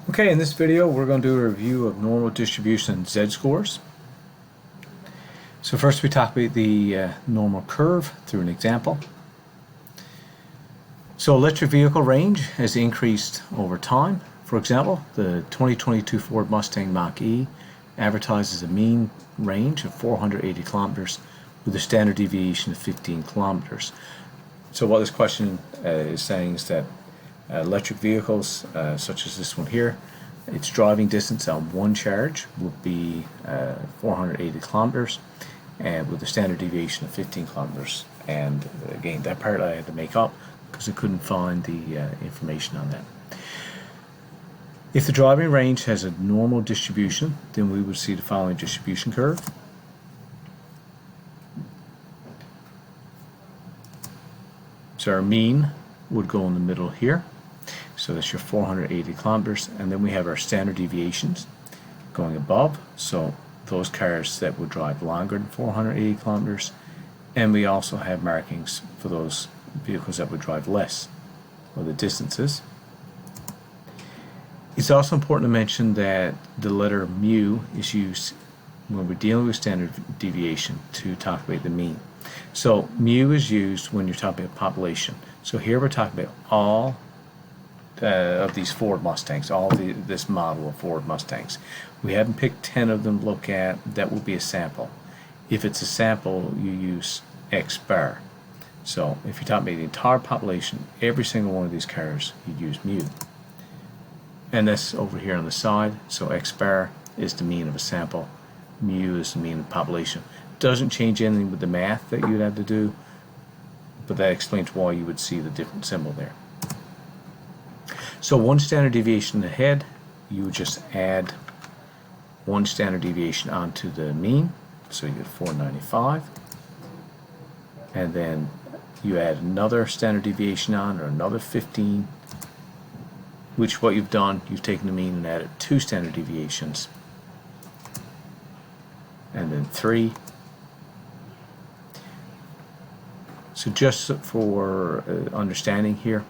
Okay, in this video we're going to do a review of normal distribution z-scores. So first we talk about the normal curve through an example. So electric vehicle range has increased over time. For example, the 2022 Ford Mustang Mach-E advertises a mean range of 480 kilometers with a standard deviation of 15 kilometers. So what this question is saying is that electric vehicles, such as this one here, its driving distance on one charge would be 480 kilometers, and with a standard deviation of 15 kilometers. And again, that part I had to make up because I couldn't find the information on that. If the driving range has a normal distribution, then we would see the following distribution curve. So our mean would go in the middle here. So that's your 480 kilometers, and then we have our standard deviations going above, so those cars that would drive longer than 480 kilometers, and we also have markings for those vehicles that would drive less, or the distances. It's also important to mention that the letter mu is used when we're dealing with standard deviation to talk about the mean. So mu is used when you're talking about population. So here we're talking about all of these Ford Mustangs, this model of Ford Mustangs. We haven't picked 10 of them to look at. That will be a sample. If it's a sample, you use X bar. So if you're talking about the entire population, every single one of these cars, you'd use mu. And that's over here on the side. So X bar is the mean of a sample. Mu is the mean of population. Doesn't change anything with the math that you'd have to do, but that explains why you would see the different symbol there. So one standard deviation ahead, you would just add one standard deviation onto the mean, so you get 495, and then you add another standard deviation on, or another 15, which what you've done, you've taken the mean and added 2 standard deviations, and then 3. So just for understanding here,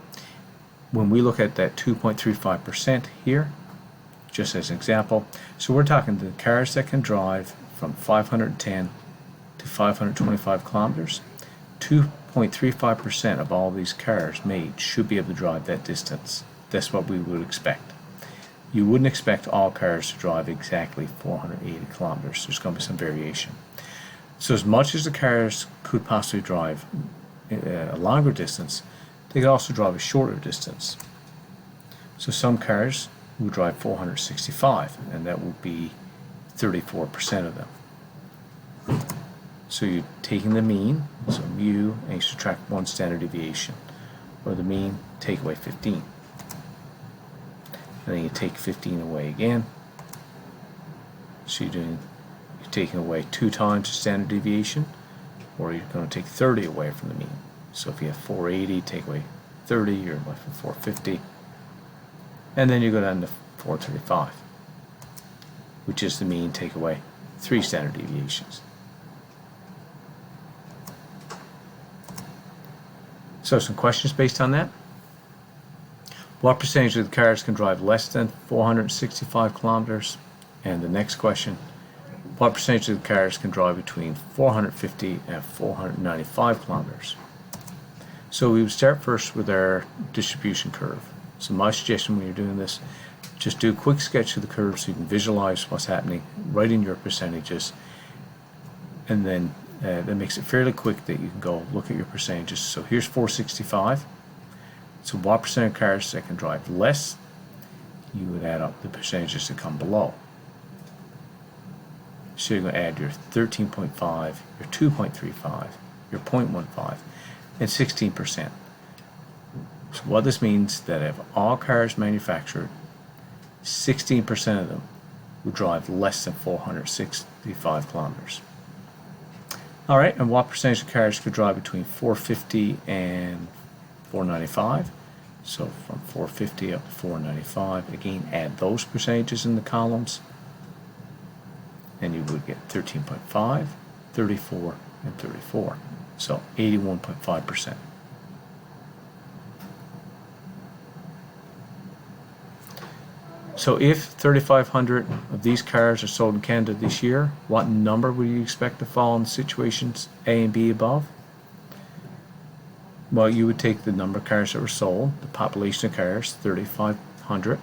when we look at that 2.35% here, just as an example, so we're talking the cars that can drive from 510 to 525 kilometers, 2.35% of all these cars made should be able to drive that distance. That's what we would expect. You wouldn't expect all cars to drive exactly 480 kilometers. There's going to be some variation. So as much as the cars could possibly drive a longer distance, they could also drive a shorter distance. So some cars will drive 465, and that would be 34% of them. So you're taking the mean, so mu, and you subtract 1 standard deviation, or the mean, take away 15. And then you take 15 away again. So you're taking away 2 times the standard deviation, or you're going to take 30 away from the mean. So if you have 480, take away 30, you're left with 450. And then you go down to 435, which is the mean, take away 3 standard deviations. So some questions based on that. What percentage of the cars can drive less than 465 kilometers? And the next question, what percentage of the cars can drive between 450 and 495 kilometers? So we would start first with our distribution curve. So my suggestion when you're doing this, just do a quick sketch of the curve so you can visualize what's happening, write in your percentages, and then that makes it fairly quick that you can go look at your percentages. So here's 465. So what percent of cars that can drive less? You would add up the percentages that come below. So you're going to add your 13.5, your 2.35, your 0.15, and 16%. So what this means that if all cars manufactured, 16% of them would drive less than 465 kilometers. Alright, and what percentage of cars could drive between 450 and 495? So from 450 up to 495, again add those percentages in the columns, and you would get 13.5, 34, and 34. So 81.5%. So if 3,500 of these cars are sold in Canada this year, what number would you expect to fall in situations A and B above? Well, you would take the number of cars that were sold, the population of cars, 3,500,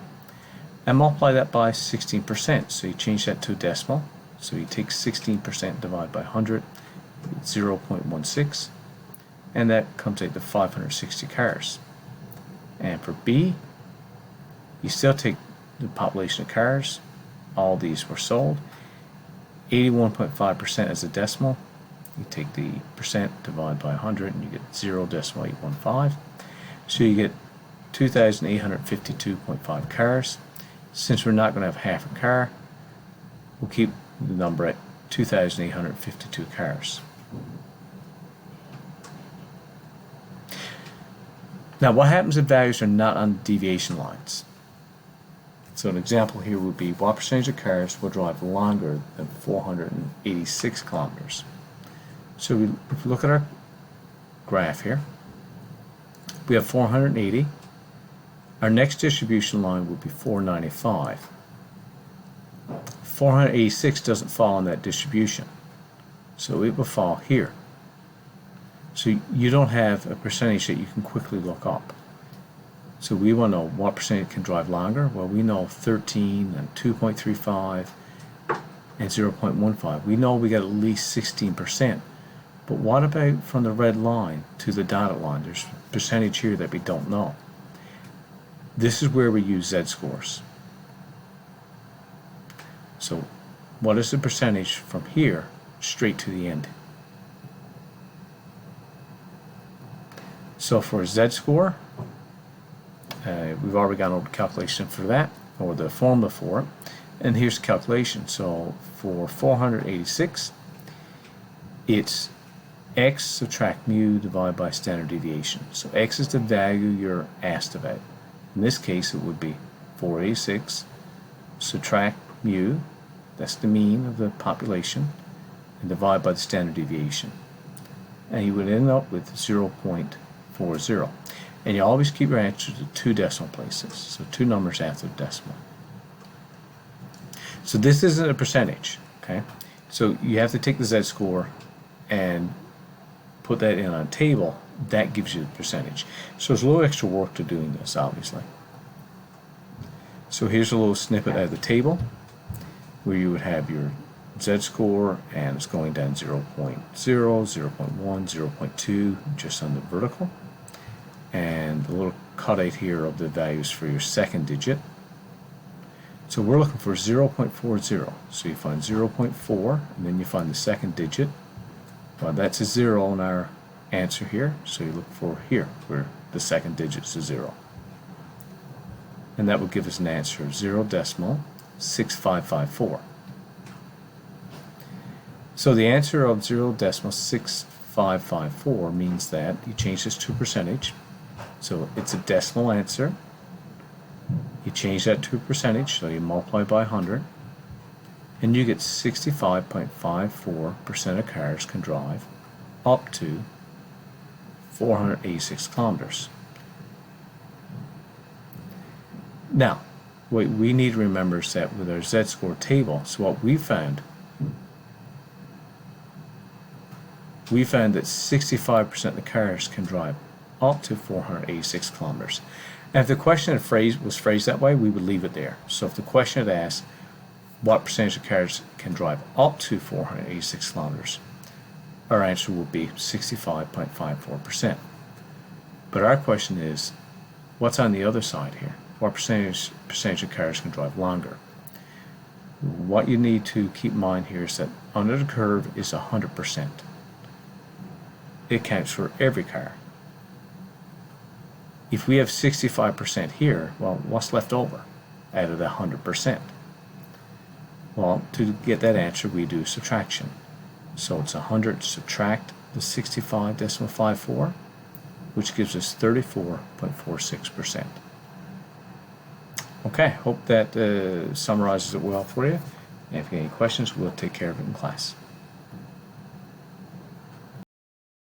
and multiply that by 16%. So you change that to a decimal. So you take 16% divided by 100, 0.16, and that comes out to 560 cars. And for B, you still take the population of cars, all these were sold, 81.5% as a decimal. You take the percent, divide by 100, and you get 0.815. So you get 2,852.5 cars. Since we're not going to have half a car, we'll keep the number at 2,852 cars. Now, what happens if values are not on deviation lines? So an example here would be, what percentage of cars will drive longer than 486 kilometers? So if we look at our graph here, we have 480. Our next distribution line would be 495. 486 doesn't fall in that distribution, so it will fall here. So you don't have a percentage that you can quickly look up. So we want to know what percentage can drive longer. Well, we know 13 and 2.35 and 0.15. We know we got at least 16%. But what about from the red line to the dotted line? There's a percentage here that we don't know. This is where we use Z-scores. So what is the percentage from here straight to the end? So for a Z-score, we've already gone over the calculation for that, or the formula for it. And here's the calculation. So for 486, it's x subtract mu divided by standard deviation. So x is the value you're asked about. In this case, it would be 486 subtract mu, that's the mean of the population, and divide by the standard deviation. And you would end up with 0.40. And you always keep your answer to two decimal places, so two numbers after the decimal. So this isn't a percentage, okay? So you have to take the Z-score and put that in on a table. That gives you the percentage. So there's a little extra work to doing this, obviously. So here's a little snippet out of the table where you would have your Z-score, and it's going down 0.0, 0.1, 0.2, just on the vertical. And a little cutout here of the values for your second digit. So we're looking for 0.40. So you find 0.4, and then you find the second digit. Well, that's a 0 in our answer here, so you look for here, where the second digit is a 0. And that would give us an answer of 0.6554. So the answer of 0.6554 means that you change this to a percentage. So it's a decimal answer. You change that to a percentage, so you multiply by 100, and you get 65.54% of cars can drive up to 486 kilometers. Now, what we need to remember is that with our Z-score table, so what we found that 65% of the cars can drive up to 486 kilometers. And if the question was phrased that way, we would leave it there. So if the question had asked, what percentage of cars can drive up to 486 kilometers, our answer would be 65.54%. But our question is, what's on the other side here? What percentage of cars can drive longer? What you need to keep in mind here is that under the curve is 100%. It counts for every car. If we have 65% here, well, what's left over out of the 100%? Well, to get that answer, we do subtraction. So it's 100 subtract the 65.54, which gives us 34.46%. Okay, hope that summarizes it well for you. And if you have any questions, we'll take care of it in class.